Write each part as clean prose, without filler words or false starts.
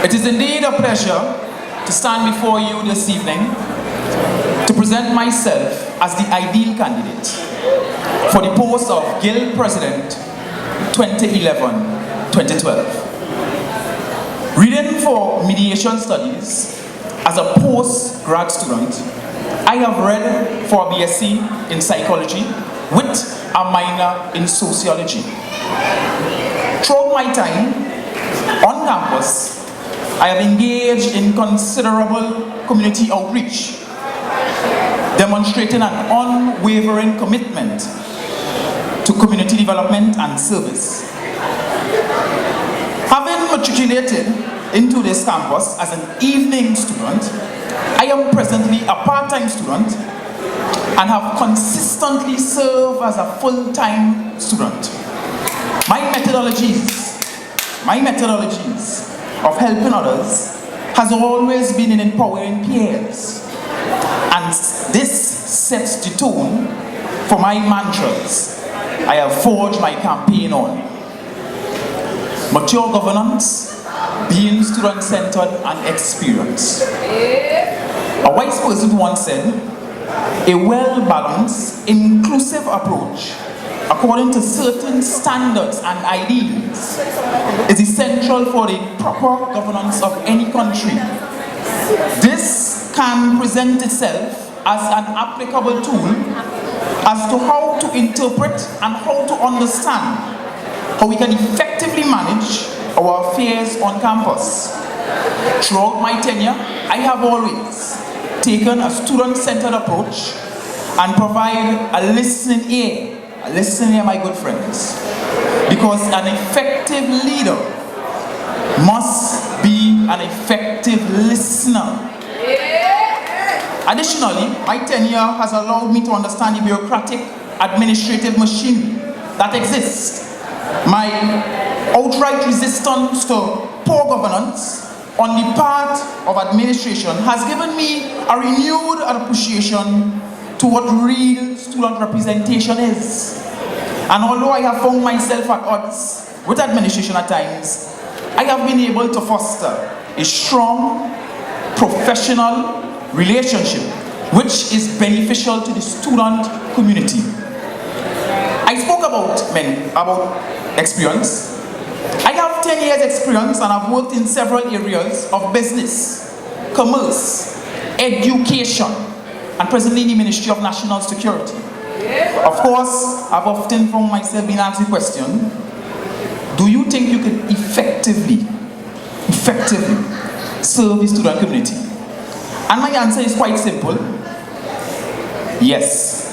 It is indeed a pleasure to stand before you this evening to present myself as the ideal candidate for the post of Guild President 2011-2012. Reading for mediation studies as a post-grad student, I have read for a BSc in psychology with a minor in sociology. Throughout my time on campus, I have engaged in considerable community outreach, demonstrating an unwavering commitment to community development and service. Having matriculated into this campus as an evening student, I am presently a part-time student and have consistently served as a full-time student. My methodologies of helping others has always been in empowering peers, and this sets the tone for my mantras I have forged my campaign on. Mature governance, being student-centered and experienced. A wise person once said, a well-balanced, inclusive approach according to certain standards and ideals is essential for the proper governance of any country. This can present itself as an applicable tool as to how to interpret and how to understand how we can effectively manage our affairs on campus. Throughout my tenure, I have always taken a student-centered approach and provide a listening ear, my good friends, because an effective leader must be an effective listener. Additionally, my tenure has allowed me to understand the bureaucratic administrative machine that exists. My outright resistance to poor governance on the part of administration has given me a renewed appreciation to what real student representation is. And although I have found myself at odds with administration at times, I have been able to foster a strong, professional relationship which is beneficial to the student community. I spoke about experience. I have 10 years experience and I've worked in several areas of business, commerce, education, and presently in the Ministry of National Security. Of course, I've often found myself being asked the question, do you think you can effectively serve the student community? And my answer is quite simple, yes.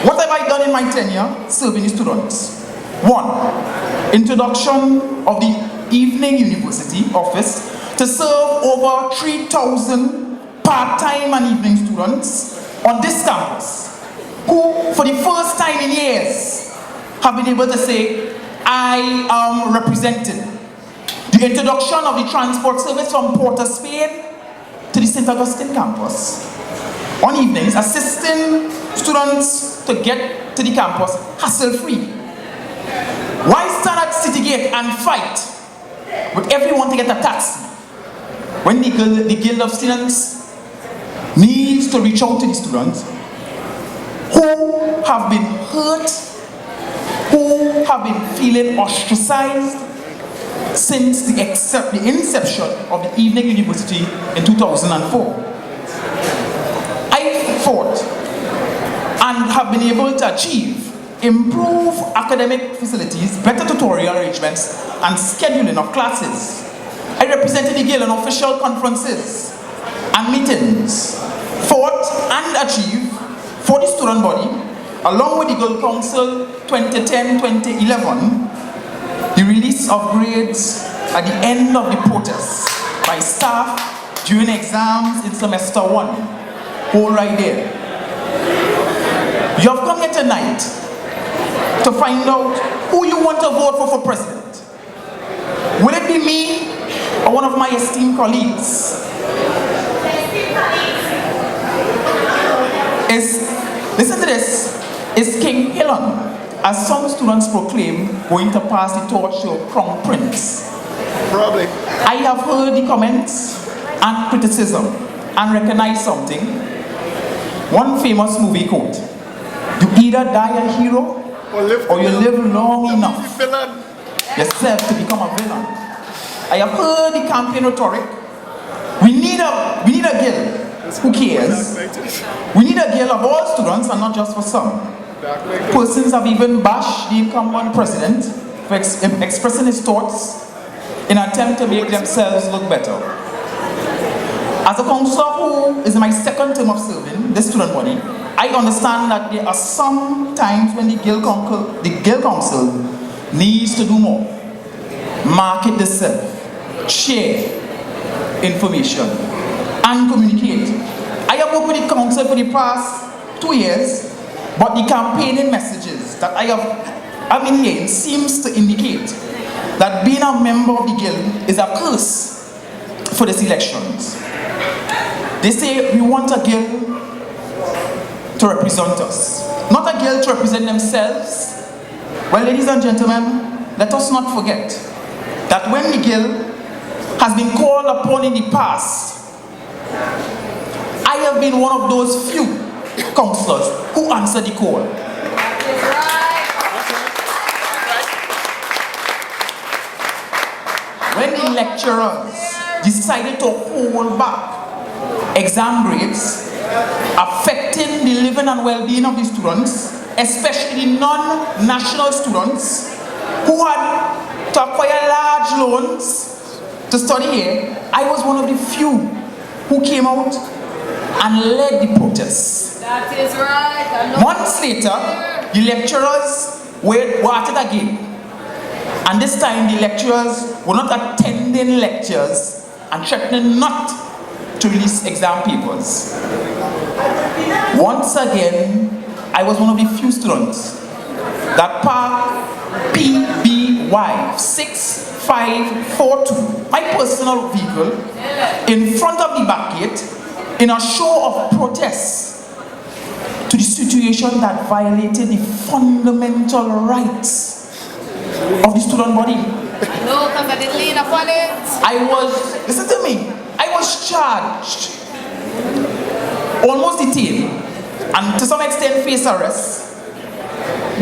What have I done in my tenure serving the students? 1, introduction of the Evening University office to serve over 3,000 part-time and evening students on this campus, who for the first time in years have been able to say, I am represented. The introduction of the transport service from Port of Spain to the St. Augustine campus on evenings, assisting students to get to the campus hassle-free. Why stand at City Gate and fight with everyone to get a taxi when the Guild of Students needs to reach out to the students who have been hurt, who have been feeling ostracized since the inception of the Evening University in 2004. I fought and have been able to achieve improve academic facilities, better tutorial arrangements, and scheduling of classes. I represented the Guild in official conferences and meetings, fought and achieved for the student body, along with the Guild Council 2010-2011, the release of grades at the end of the protest by staff during exams in semester 1. Hold right there. You have come here tonight to find out who you want to vote for president. Will it be me or one of my esteemed colleagues? Listen to this, is King Helen, as some students proclaim, going to pass the torch to Crown Prince? Probably. I have heard the comments and criticism and recognize something. One famous movie quote: you either die a hero or you live long enough yourself to become a villain. I have heard the campaign rhetoric. We need a girl who cares. We need a girl of all students and not just for some. Persons have even bashed the incumbent president for expressing his thoughts in an attempt to make themselves look better. As a councillor who is in my second term of serving this student body, I understand that there are some times when the Girl Council needs to do more. Market itself, share information, and communicate. I have worked with the council for the past 2 years, but the campaigning messages that I've been hearing seems to indicate that being a member of the Guild is a curse for these elections. They say we want a Guild to represent us, not a Guild to represent themselves. Well, ladies and gentlemen, let us not forget that when the Guild has been called upon in the past, I have been one of those few councillors who answered the call. When the lecturers decided to hold back exam grades affecting the living and well-being of the students, especially the non-national students who had to acquire large loans to study here, I was one of the few who came out and led the protests. That is right. Months later, the lecturers were at it again. And this time the lecturers were not attending lectures and threatening not to release exam papers. Once again, I was one of the few students that parked PBY 6542, my personal vehicle, in front of the back gate in a show of protest to the situation that violated the fundamental rights of the student body. No, because I didn't lean upon it. Listen to me, I was charged, almost detained, and to some extent face arrest,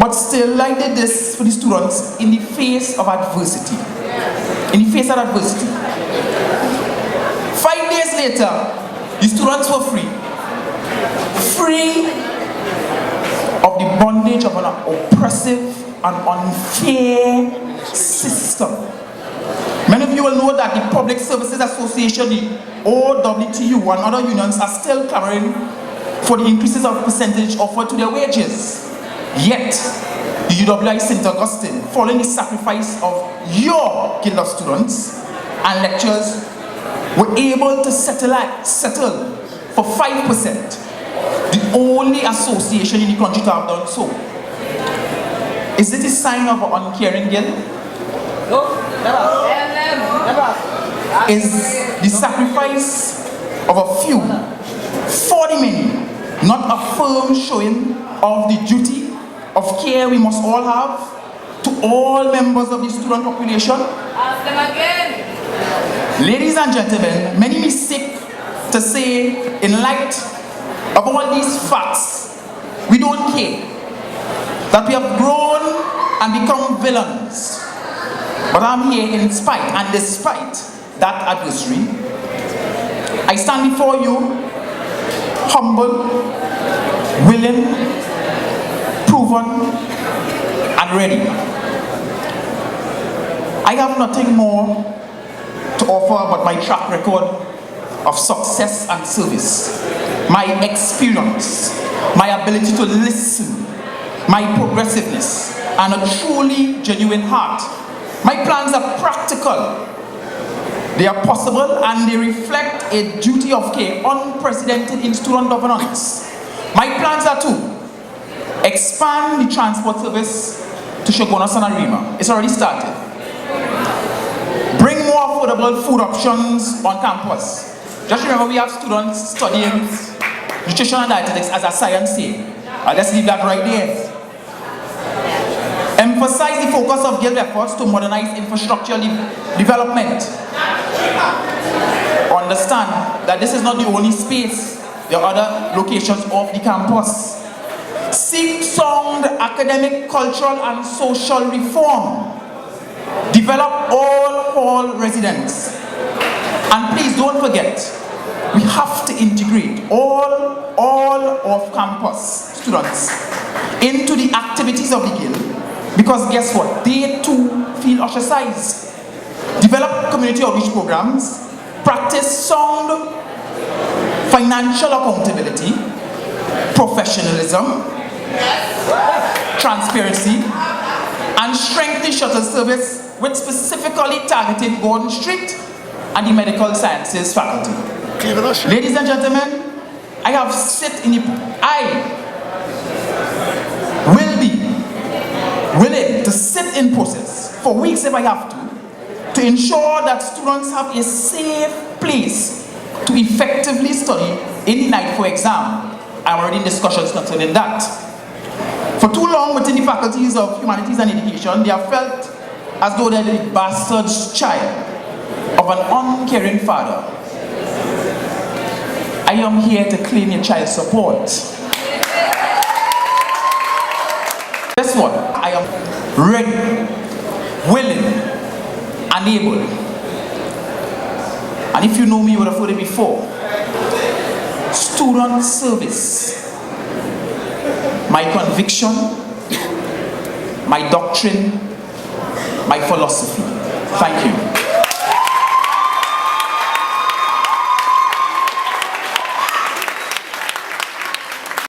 but still I did this for the students in the face of adversity. In the face of adversity. 5 days later, the students were free. Free of the bondage of an oppressive and unfair system. Many of you will know that the Public Services Association, the OWTU, and other unions are still clamoring for the increases of percentage offered to their wages. Yet, the UWI St. Augustine, following the sacrifice of your Guild of students and lecturers, were able to settle for 5%, the only association in the country to have done so. Is it a sign of an uncaring Guild? No, never. Is the sacrifice of a few for the many not a firm showing of the duty of care we must all have to all members of the student population? Ask them again. Ladies and gentlemen, many may seek to say, in light of all these facts, we don't care, that we have grown and become villains. But I'm here in spite and despite that adversary. I stand before you humble, willing, proven, and ready. I have nothing more to offer but my track record of success and service, my experience, my ability to listen, my progressiveness, and a truly genuine heart. My plans are practical, they are possible, and they reflect a duty of care unprecedented in student governance. My plans are to expand the transport service to Shogunas and Arima. It's already started. Bring more affordable food options on campus. Just remember, we have students studying nutrition and dietetics as a science team. Let's leave that right there. Emphasize the focus of Guild efforts to modernize infrastructure development. Understand that this is not the only space. There are other locations of the campus. Seek sound academic, cultural, and social reform. Develop all hall residents. And please don't forget, we have to integrate all off-campus students into the activities of the guild, because guess what? They too feel ostracized. Develop community outreach programs, practice sound financial accountability, professionalism, transparency, and strengthen shuttle service with specifically targeted Gordon Street and the medical sciences faculty. Ladies and gentlemen, I will be willing to sit in process for weeks if I have to ensure that students have a safe place to effectively study in the night for exam. I'm already in discussions concerning that. For too long within the faculties of humanities and education, they have felt as though they're the bastard child of an uncaring father. I am here to claim your child support. Guess what? I am ready, willing, and able. And if you know me, you would have heard it before. Student service. My conviction, my doctrine, my philosophy. Thank you.